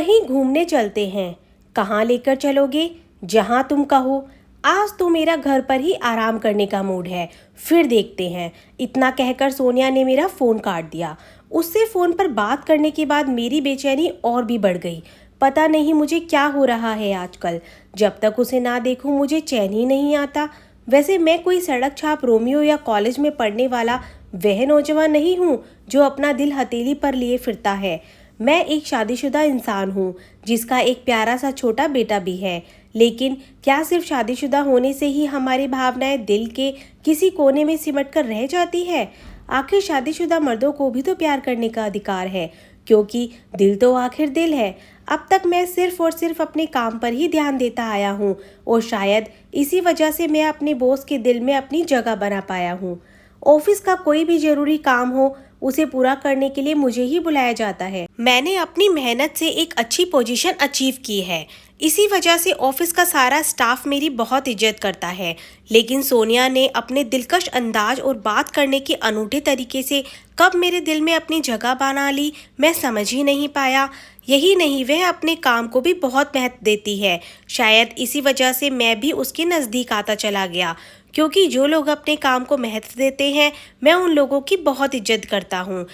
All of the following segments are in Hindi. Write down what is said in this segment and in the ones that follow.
कहीं घूमने चलते हैं। कहाँ लेकर चलोगे? जहाँ तुम कहो। आज तो मेरा घर पर ही आराम करने का मूड है, फिर देखते हैं। इतना कहकर सोनिया ने मेरा फ़ोन काट दिया। उससे फ़ोन पर बात करने के बाद मेरी बेचैनी और भी बढ़ गई। पता नहीं मुझे क्या हो रहा है आजकल। जब तक उसे ना देखूं मुझे चैन ही नहीं आता। वैसे मैं कोई सड़क छाप रोमियो या कॉलेज में पढ़ने वाला वह नौजवान नहीं हूँ जो अपना दिल हथेली पर लिए फिरता है। मैं एक शादीशुदा इंसान हूँ जिसका एक प्यारा सा छोटा बेटा भी है। लेकिन क्या सिर्फ शादीशुदा होने से ही हमारी भावनाएं दिल के किसी कोने में सिमट कर रह जाती है? आखिर शादीशुदा मर्दों को भी तो प्यार करने का अधिकार है, क्योंकि दिल तो आखिर दिल है। अब तक मैं सिर्फ और सिर्फ अपने काम पर ही ध्यान देता आया हूँ और शायद इसी वजह से मैं अपने बॉस के दिल में अपनी जगह बना पाया हूँ। ऑफिस का कोई भी जरूरी काम हो उसे पूरा करने के लिए मुझे ही बुलाया जाता है। मैंने अपनी मेहनत से एक अच्छी पोजीशन अचीव की है, इसी वजह से ऑफिस का सारा स्टाफ मेरी बहुत इज्जत करता है। लेकिन सोनिया ने अपने दिलकश अंदाज और बात करने के अनूठे तरीके से कब मेरे दिल में अपनी जगह बना ली, मैं समझ ही नहीं पाया। यही नहीं, वह अपने काम को भी बहुत महत्व देती है। शायद इसी वजह से मैं भी उसके नज़दीक आता चला गया, क्योंकि जो लोग अपने काम को महत्व देते हैं मैं उन लोगों की बहुत इज्जत करता हूँ।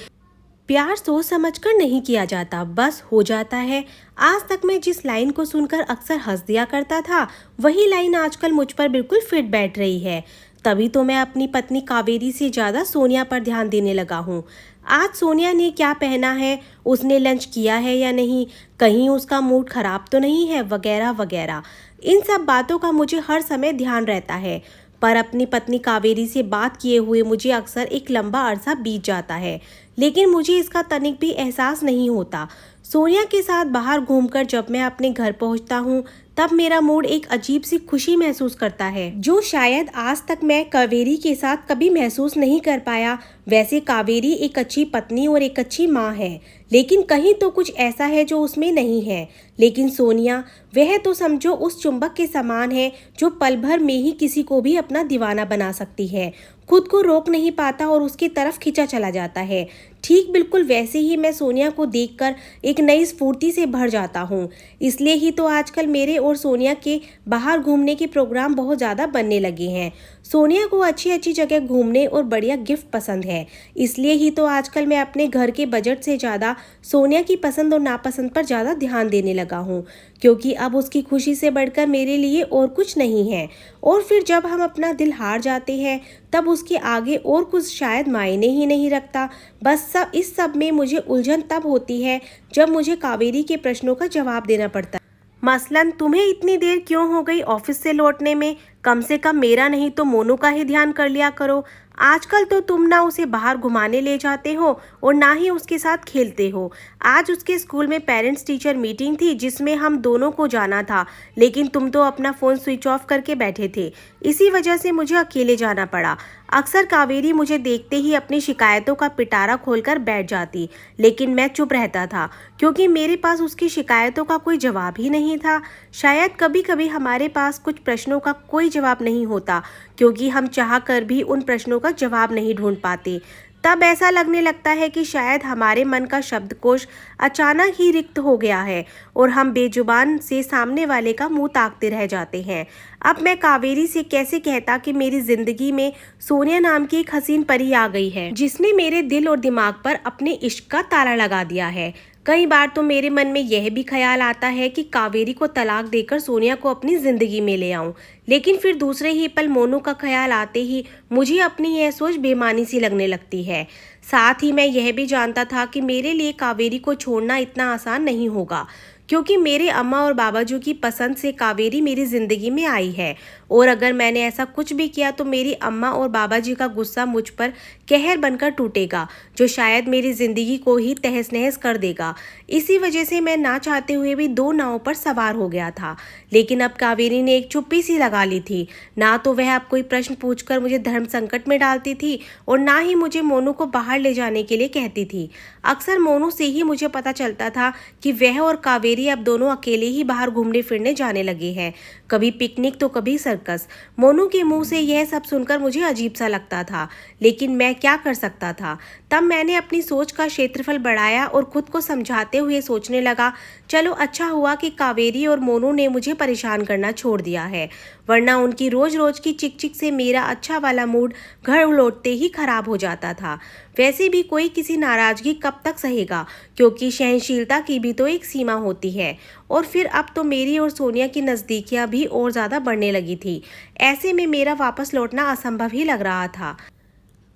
प्यार सोच समझकर नहीं किया जाता, बस हो जाता है। आज तक मैं जिस लाइन को सुनकर अक्सर हंस दिया करता था, वही लाइन आजकल मुझ पर बिल्कुल फिट बैठ रही है। तभी तो मैं अपनी पत्नी कावेरी से ज़्यादा सोनिया पर ध्यान देने लगा हूँ। आज सोनिया ने क्या पहना है, उसने लंच किया है या नहीं, कहीं उसका मूड खराब तो नहीं है, वगैरह वगैरह। इन सब बातों का मुझे हर समय ध्यान रहता है। पर अपनी पत्नी कावेरी से बात किए हुए मुझे अक्सर एक लंबा अरसा बीत जाता है, लेकिन मुझे इसका तनिक भी एहसास नहीं होता। सोनिया के साथ बाहर घूमकर जब मैं अपने घर पहुंचता हूं, तब मेरा मूड एक अजीब सी खुशी महसूस करता है, जो शायद आज तक मैं कावेरी के साथ कभी महसूस नहीं कर पाया। वैसे कावेरी एक अच्छी पत्नी और एक अच्छी माँ है, लेकिन कहीं तो कुछ ऐसा है जो उसमें नहीं है। लेकिन सोनिया, वह तो समझो उस चुंबक के समान है जो पल भर में ही किसी को भी अपना दीवाना बना सकती है, खुद को रोक नहीं पाता और उसकी तरफ खींचा चला जाता है। ठीक बिल्कुल वैसे ही मैं सोनिया को देखकर एक नई स्फूर्ति से भर जाता हूँ। इसलिए ही तो आजकल मेरे और सोनिया के बाहर घूमने के प्रोग्राम बहुत ज़्यादा बनने लगे हैं। सोनिया को अच्छी अच्छी जगह घूमने और बढ़िया गिफ्ट पसंद है, इसलिए ही तो आजकल मैं अपने घर के बजट से ज़्यादा सोनिया की पसंद और नापसंद पर ज़्यादा ध्यान देने लगा हूँ, क्योंकि अब उसकी खुशी से बढ़कर मेरे लिए और कुछ नहीं है। और फिर जब हम अपना दिल हार जाते हैं, तब उसके आगे और कुछ शायद मायने ही नहीं रखता। बस इस सब में मुझे उलझन तब होती है जब मुझे कावेरी के प्रश्नों का जवाब देना पड़ता है। मसलन, तुम्हें इतनी देर क्यों हो गई ऑफिस से लौटने में? कम से कम मेरा नहीं तो मोनू का ही ध्यान कर लिया करो। आजकल तो तुम ना उसे बाहर घुमाने ले जाते हो और ना ही उसके साथ खेलते हो। आज उसके स्कूल में पेरेंट्स टीचर मीटिंग थी जिसमें हम दोनों को जाना था, लेकिन तुम तो अपना फ़ोन स्विच ऑफ करके बैठे थे। इसी वजह से मुझे अकेले जाना पड़ा। अक्सर कावेरी मुझे देखते ही अपनी शिकायतों का पिटारा खोलकर बैठ जाती, लेकिन मैं चुप रहता था, क्योंकि मेरे पास उसकी शिकायतों का कोई जवाब ही नहीं था। शायद कभी कभी हमारे पास कुछ प्रश्नों का कोई जवाब नहीं होता, क्योंकि हम चाह कर भी उन प्रश्नों का जवाब नहीं ढूंढ पाते। तब ऐसा लगने लगता है कि शायद हमारे मन का शब्दकोश अचानक ही रिक्त हो गया है और हम बेजुबान से सामने वाले का मुंह ताकते रह जाते हैं। अब मैं कावेरी से कैसे कहता कि मेरी जिंदगी में सोनिया नाम की एक हसीन परी आ गई है, जिसने मेरे दिल और दिमाग पर अपने इश्क का ताला लगा दिया है। कई बार तो मेरे मन में यह भी ख्याल आता है कि कावेरी को तलाक देकर सोनिया को अपनी जिंदगी में ले आऊं, लेकिन फिर दूसरे ही पल मोनू का ख्याल आते ही मुझे अपनी यह सोच बेमानी सी लगने लगती है। साथ ही मैं यह भी जानता था कि मेरे लिए कावेरी को छोड़ना इतना आसान नहीं होगा, क्योंकि मेरे अम्मा और बाबाजी की पसंद से कावेरी मेरी ज़िंदगी में आई है, और अगर मैंने ऐसा कुछ भी किया तो मेरी अम्मा और बाबाजी का गुस्सा मुझ पर कहर बनकर टूटेगा, जो शायद मेरी ज़िंदगी को ही तहस नहस कर देगा। इसी वजह से मैं ना चाहते हुए भी दो नावों पर सवार हो गया था। लेकिन अब कावेरी ने एक चुप्पी सी लगा ली थी। ना तो वह अब कोई प्रश्न पूछकर मुझे धर्म संकट में डालती थी, और ना ही मुझे मोनू को बाहर बाहर ले जाने के लिए कहती थी। अक्सर मोनू से ही मुझे पता चलता था कि वह और कावेरी अब दोनों अकेले ही बाहर घूमने फिरने जाने लगे हैं, कभी पिकनिक तो कभी सर्कस। मोनू के मुंह से यह सब सुनकर मुझे अजीब सा लगता था, लेकिन मैं क्या कर सकता था। तब मैंने अपनी सोच का क्षेत्रफल बढ़ाया और खुद को समझाते हुए सोचने लगा, चलो अच्छा हुआ कि कावेरी और मोनू ने मुझे परेशान करना छोड़ दिया है, वरना उनकी रोज रोज की चिक चिक से मेरा अच्छा वाला मूड घर लौटते ही खराब हो जाता था। वैसे भी कोई किसी नाराजगी कब तक सहेगा, क्योंकि सहनशीलता की भी तो एक सीमा होती है। और फिर अब तो मेरी और सोनिया की नज़दीकियां भी और ज़्यादा बढ़ने लगी थी। ऐसे में मेरा वापस लौटना असंभव ही लग रहा था।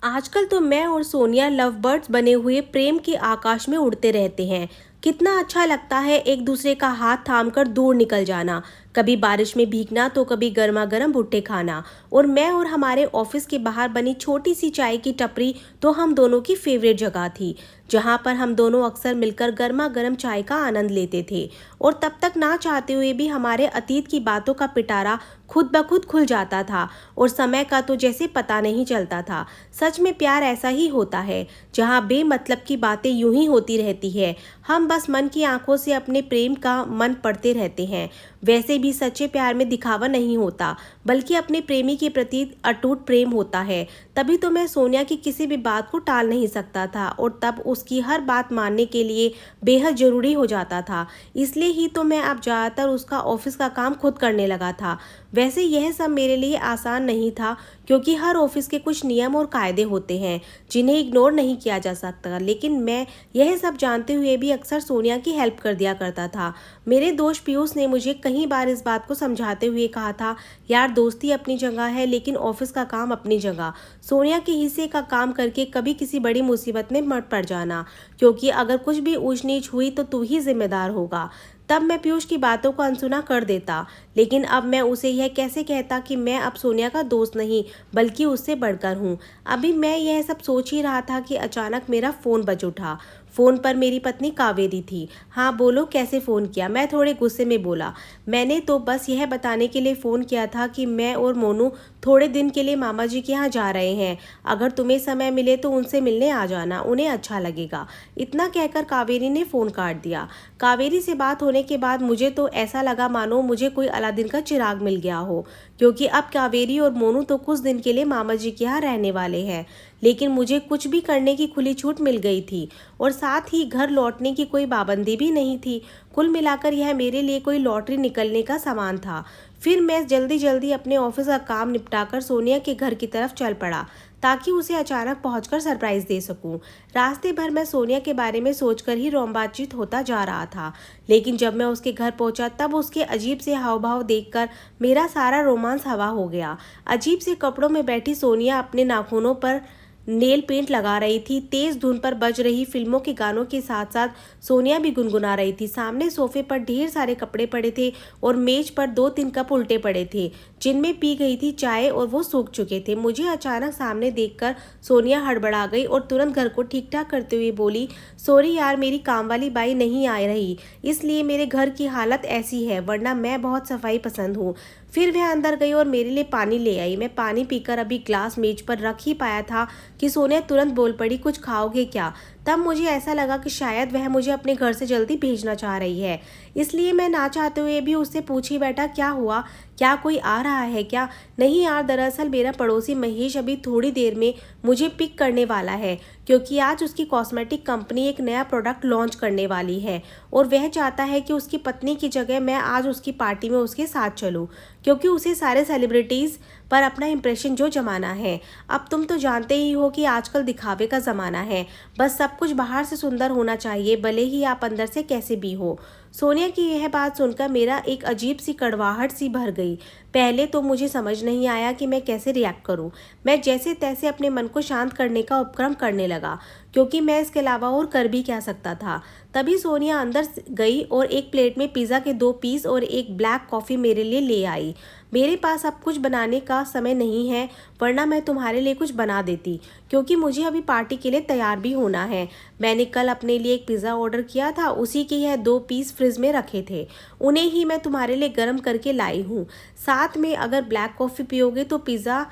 आजकल तो मैं और सोनिया लव बर्ड्स बने हुए प्रेम के आकाश में उड़ते रहते हैं। कितना अच्छा लगता है एक दूसरे का हाथ थामकर दूर निकल जाना, कभी बारिश में भीगना तो कभी गर्मा गर्म भुट्टे खाना। और मैं और हमारे ऑफिस के बाहर बनी छोटी सी चाय की टपरी तो हम दोनों की फेवरेट जगह थी, जहाँ पर हम दोनों अक्सर मिलकर गर्मा गर्म चाय का आनंद लेते थे। और तब तक ना चाहते हुए भी हमारे अतीत की बातों का पिटारा खुद ब खुद खुल जाता था और समय का तो जैसे पता नहीं चलता था। सच में प्यार ऐसा ही होता है, जहाँ बेमतलब की बातें यूं ही होती रहती है, हम बस मन की आंखों से अपने प्रेम का मन पढ़ते रहते हैं। वैसे भी सच्चे प्यार में दिखावा नहीं होता, बल्कि अपने प्रेमी के प्रति अटूट प्रेम होता है। तभी तो मैं सोनिया की किसी भी बात को टाल नहीं सकता था और तब उसकी हर बात मानने के लिए बेहद ज़रूरी हो जाता था। इसलिए ही तो मैं अब ज़्यादातर उसका ऑफिस का काम खुद करने लगा था। वैसे यह सब मेरे लिए आसान नहीं था, क्योंकि हर ऑफिस के कुछ नियम और कायदे होते हैं जिन्हें इग्नोर नहीं किया जा सकता। लेकिन मैं यह सब जानते हुए भी अक्सर सोनिया की हेल्प कर दिया करता था। मेरे दोस्त पीयूष ने मुझे कई बार इस बात को समझाते हुए कहा था, यार दोस्ती अपनी जगह है लेकिन ऑफिस का काम अपनी जगह। सोनिया के हिस्से का काम करके कभी किसी बड़ी मुसीबत में मत पड़ जाना, क्योंकि अगर कुछ भी ऊंच नीच हुई तो तू ही जिम्मेदार होगा। तब मैं पीयूष की बातों को अनसुना कर देता, लेकिन अब मैं उसे यह कैसे कहता कि मैं अब सोनिया का दोस्त नहीं बल्कि उससे बढ़कर हूँ। अभी मैं यह सब सोच ही रहा था कि अचानक मेरा फ़ोन बज उठा। फ़ोन पर मेरी पत्नी कावेरी थी। हाँ बोलो, कैसे फ़ोन किया? मैं थोड़े गुस्से में बोला। मैंने तो बस यह बताने के लिए फ़ोन किया था कि मैं और मोनू थोड़े दिन के लिए मामा जी के यहाँ जा रहे हैं। अगर तुम्हें समय मिले तो उनसे मिलने आ जाना, उन्हें अच्छा लगेगा। इतना कहकर कावेरी ने फ़ोन काट दिया। कावेरी से बात होने के बाद मुझे तो ऐसा लगा मानो मुझे कोई अलादीन का चिराग मिल गया हो, क्योंकि अब कावेरी और मोनू तो कुछ दिन के लिए मामा जी के यहाँ रहने वाले हैं। लेकिन मुझे कुछ भी करने की खुली छूट मिल गई थी और साथ ही घर लौटने की कोई पाबंदी भी नहीं थी। कुल मिलाकर यह मेरे लिए कोई लॉटरी निकलने का सामान था। फिर मैं जल्दी जल्दी अपने ऑफिस का काम निपटाकर सोनिया के घर की तरफ चल पड़ा, ताकि उसे अचानक पहुंचकर सरप्राइज दे सकूं। रास्ते भर मैं सोनिया के बारे में सोचकर ही रोमांचित होता जा रहा था, लेकिन जब मैं उसके घर पहुंचा तब उसके अजीब से हाव भाव देखकर मेरा सारा रोमांस हवा हो गया। अजीब से कपड़ों में बैठी सोनिया अपने नाखूनों पर नेल पेंट लगा रही थी। तेज धुन पर बज रही फिल्मों के गानों के साथ साथ सोनिया भी गुनगुना रही थी। सामने सोफे पर ढेर सारे कपड़े पड़े थे और मेज पर 2-3 कप उल्टे पड़े थे, जिनमें पी गई थी चाय और वो सूख चुके थे। मुझे अचानक सामने देखकर सोनिया हड़बड़ा गई और तुरंत घर को ठीक ठाक करते हुए बोली, सॉरी यार, मेरी काम वाली बाई नहीं आ रही, इसलिए मेरे घर की हालत ऐसी है, वरना मैं बहुत सफाई पसंद हूँ। फिर वह अंदर गई और मेरे लिए पानी ले आई। मैं पानी पीकर अभी ग्लास मेज पर रख ही पाया था कि सोनिया तुरंत बोल पड़ी, कुछ खाओगे क्या? तब मुझे ऐसा लगा कि शायद वह मुझे अपने घर से जल्दी भेजना चाह रही है, इसलिए मैं ना चाहते हुए भी उससे पूछ ही बैठा, क्या हुआ, क्या कोई आ रहा है क्या? नहीं यार, दरअसल मेरा पड़ोसी महेश अभी थोड़ी देर में मुझे पिक करने वाला है, क्योंकि आज उसकी कॉस्मेटिक कंपनी एक नया प्रोडक्ट लॉन्च करने वाली है और वह चाहता है कि उसकी पत्नी की जगह मैं आज उसकी पार्टी में उसके साथ चलूँ, क्योंकि उसे सारे सेलिब्रिटीज़ पर अपना इंप्रेशन जो जमाना है। अब तुम तो जानते ही हो कि आजकल दिखावे का ज़माना है, बस सब कुछ बाहर से सुंदर होना चाहिए, भले ही आप अंदर से कैसे भी हो। सोनिया की यह बात सुनकर मेरा एक अजीब सी कड़वाहट सी भर गई। पहले तो मुझे समझ नहीं आया कि मैं कैसे रिएक्ट करूं। मैं जैसे तैसे अपने मन को शांत करने का उपक्रम करने लगा, क्योंकि मैं इसके अलावा और कर भी क्या सकता था। तभी सोनिया अंदर गई और एक प्लेट में पिज़्ज़ा के 2 पीस और एक ब्लैक कॉफ़ी मेरे लिए ले आई। मेरे पास अब कुछ बनाने का समय नहीं है, वरना मैं तुम्हारे लिए कुछ बना देती, क्योंकि मुझे अभी पार्टी के लिए तैयार भी होना है। मैंने कल अपने लिए एक पिज़्ज़ा ऑर्डर किया था, उसी के यह 2 पीस फ्रिज में रखे थे, उन्हें ही मैं तुम्हारे लिए गर्म करके लाई हूँ। साथ में अगर ब्लैक कॉफ़ी पियोगे तो पिज़्ज़ा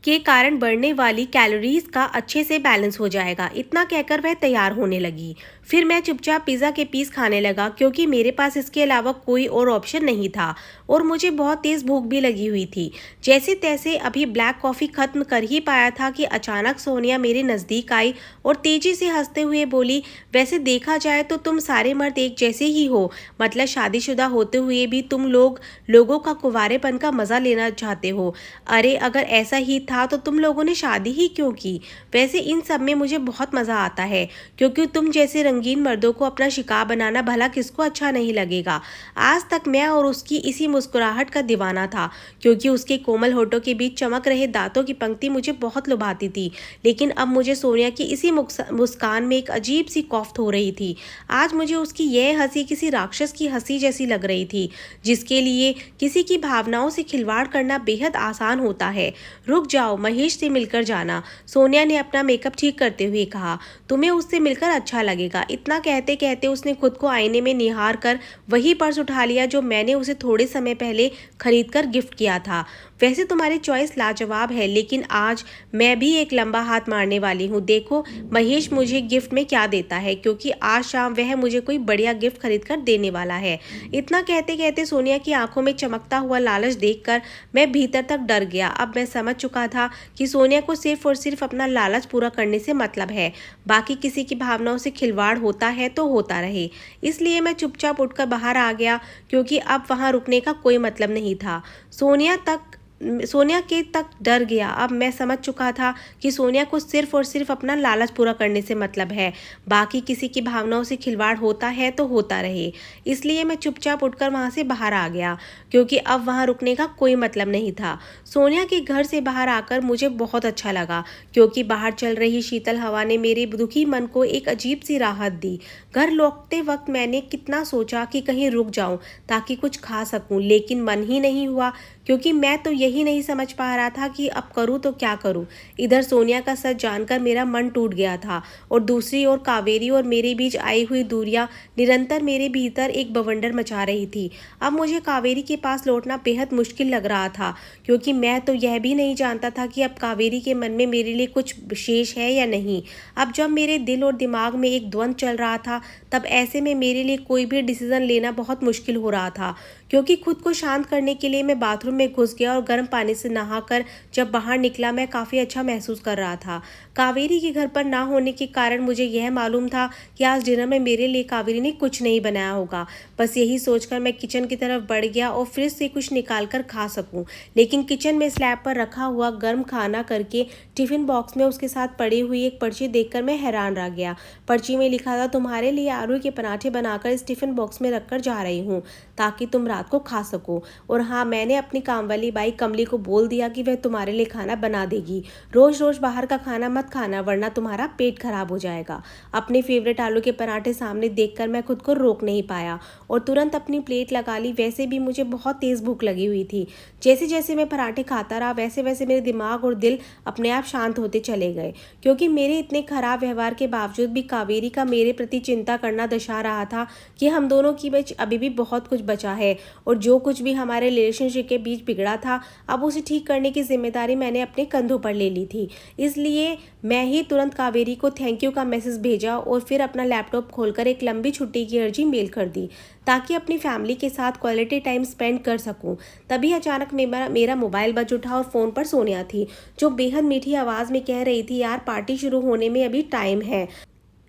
के कारण बढ़ने वाली कैलोरीज का अच्छे से बैलेंस हो जाएगा। इतना कहकर वह तैयार होने लगी। फिर मैं चुपचाप पिज़्ज़ा के पीस खाने लगा क्योंकि मेरे पास इसके अलावा कोई और ऑप्शन नहीं था और मुझे बहुत तेज़ भूख भी लगी हुई थी। जैसे तैसे अभी ब्लैक कॉफ़ी ख़त्म कर ही पाया था कि अचानक सोनिया मेरे नज़दीक आई और तेज़ी से हंसते हुए बोली, वैसे देखा जाए तो तुम सारे मर्द एक जैसे ही हो, मतलब शादीशुदा होते हुए भी तुम लोगों का कुंवारेपन का मज़ा लेना चाहते हो। अरे अगर ऐसा ही था तो तुम लोगों ने शादी ही क्यों की? वैसे इन सब में मुझे बहुत मज़ा आता है क्योंकि तुम जैसे रंगीन मर्दों को अपना शिकार बनाना भला किसको अच्छा नहीं लगेगा। आज तक मैं और उसकी इसी मुस्कुराहट का दीवाना था क्योंकि उसके कोमल होठों के बीच चमक रहे दांतों की पंक्ति मुझे बहुत लुभाती थी। लेकिन अब मुझे सोनिया की इसी मुस्कान में एक अजीब सी कौफ्त हो रही थी। आज मुझे उसकी यह हंसी किसी राक्षस की हंसी जैसी लग रही थी जिसके लिए किसी की भावनाओं से खिलवाड़ करना बेहद आसान होता है। रुक जाओ, महेश से मिलकर जाना, सोनिया ने अपना मेकअप ठीक करते हुए कहा। तुम्हें उससे मिलकर अच्छा लगेगा। इतना कहते कहते उसने खुद को आईने में निहार कर वही पर्स उठा लिया जो मैंने उसे थोड़े समय पहले खरीद कर गिफ्ट किया था। वैसे तुम्हारी चॉइस लाजवाब है, लेकिन आज मैं भी एक लंबा हाथ मारने वाली हूँ। देखो महेश मुझे गिफ्ट में क्या देता है, क्योंकि आज शाम वह मुझे कोई बढ़िया गिफ्ट खरीद कर देने वाला है। इतना कहते कहते सोनिया की आंखों में चमकता हुआ लालच देखकर मैं भीतर तक डर गया। अब मैं समझ चुका था कि सोनिया को सिर्फ और सिर्फ अपना लालच पूरा करने से मतलब है। बाकी किसी की भावनाओं से खिलवाड़ होता है तो होता रहे। इसलिए मैं चुपचाप उठकर बाहर आ गया क्योंकि अब वहां रुकने का कोई मतलब नहीं था। सोनिया के तक डर गया। अब मैं समझ चुका था कि सोनिया को सिर्फ और सिर्फ अपना लालच पूरा करने से मतलब है। बाकी किसी की भावनाओं से खिलवाड़ होता है तो होता रहे। इसलिए मैं चुपचाप उठकर वहां से बाहर आ गया क्योंकि अब वहां रुकने का कोई मतलब नहीं था। सोनिया के घर से बाहर आकर मुझे बहुत अच्छा लगा क्योंकि बाहर चल रही शीतल हवा ने मेरे दुखी मन को एक अजीब सी राहत दी। घर लौटते वक्त मैंने कितना सोचा कि कहीं रुक जाऊं ताकि कुछ खा सकूं, लेकिन मन ही नहीं हुआ क्योंकि मैं तो यही नहीं समझ पा रहा था कि अब करूं तो क्या करूं। इधर सोनिया का सच जानकर मेरा मन टूट गया था और दूसरी ओर कावेरी और मेरे बीच आई हुई दूरियां निरंतर मेरे भीतर एक बवंडर मचा रही थी। अब मुझे कावेरी के पास लौटना बेहद मुश्किल लग रहा था क्योंकि मैं तो यह भी नहीं जानता था कि अब कावेरी के मन में मेरे लिए कुछ विशेष है या नहीं। अब जब मेरे दिल और दिमाग में एक द्वंद्व चल रहा था, तब ऐसे में मेरे लिए कोई भी डिसीजन लेना बहुत मुश्किल हो रहा था क्योंकि खुद को शांत करने के लिए मैं बाथरूम में घुस गया और गर्म पानी से नहाकर जब बाहर निकला मैं काफ़ी अच्छा महसूस कर रहा था। कावेरी के घर पर ना होने के कारण मुझे यह मालूम था कि आज डिनर में मेरे लिए कावेरी ने कुछ नहीं बनाया होगा। बस यही सोचकर मैं किचन की तरफ बढ़ गया और फ्रिज से कुछ निकाल कर खा सकूं। लेकिन किचन में स्लैब पर रखा हुआ गर्म खाना करके टिफिन बॉक्स में उसके साथ पड़ी हुई एक पर्ची देखकर मैं हैरान रह गया। पर्ची में लिखा था, तुम्हारे लिए आलू के पराठे बनाकर इस टिफिन बॉक्स में रखकर जा रही हूँ ताकि तुम रात को खा सको। और हाँ, मैंने अपनी काम वाली बाई कमली को बोल दिया कि वह तुम्हारे लिए खाना बना देगी। रोज रोज बाहर का खाना मत खाना वरना तुम्हारा पेट खराब हो जाएगा। अपने फेवरेट आलू के पराठे सामने देखकर मैं खुद को रोक नहीं पाया और तुरंत अपनी प्लेट लगा ली। वैसे भी मुझे बहुत तेज भूख लगी हुई थी। जैसे जैसे मैं पराठे खाता रहा वैसे वैसे मेरे दिमाग और दिल अपने आप शांत होते चले गए क्योंकि मेरे इतने खराब व्यवहार के बावजूद भी कावेरी का मेरे प्रति चिंता करना दर्शा रहा था कि हम दोनों की बीच अभी भी बहुत कुछ बचा है और जो कुछ भी हमारे रिलेशनशिप के बीच बिगड़ा था अब उसे ठीक करने की जिम्मेदारी मैंने अपने कंधों पर ले ली थी। इसलिए मैं ही तुरंत कावेरी को थैंक यू का मैसेज भेजा और फिर अपना लैपटॉप खोलकर एक लंबी छुट्टी की अर्जी मेल कर दी ताकि अपनी फैमिली के साथ क्वालिटी टाइम स्पेंड कर सकूं। तभी अचानक मेरा मोबाइल बज उठा और फ़ोन पर सोनिया थी जो बेहद मीठी आवाज़ में कह रही थी, यार पार्टी शुरू होने में अभी टाइम है,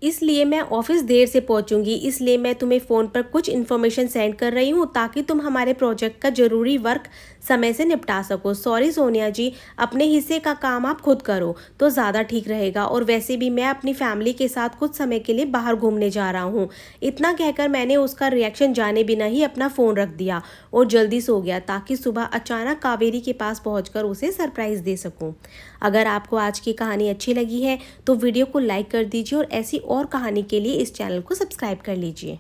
इसलिए मैं ऑफिस देर से पहुंचूंगी, इसलिए मैं तुम्हें फ़ोन पर कुछ इन्फॉर्मेशन सेंड कर रही हूं ताकि तुम हमारे प्रोजेक्ट का ज़रूरी वर्क समय से निपटा सको। सॉरी सोनिया जी, अपने हिस्से का काम आप खुद करो तो ज़्यादा ठीक रहेगा और वैसे भी मैं अपनी फैमिली के साथ कुछ समय के लिए बाहर घूमने जा रहा हूँ। इतना कहकर मैंने उसका रिएक्शन जाने बिना ही अपना फ़ोन रख दिया और जल्दी सो गया ताकि सुबह अचानक कावेरी के पास पहुँच उसे सरप्राइज़ दे सकूँ। अगर आपको आज की कहानी अच्छी लगी है तो वीडियो को लाइक कर दीजिए और ऐसी और कहानी के लिए इस चैनल को सब्सक्राइब कर लीजिए।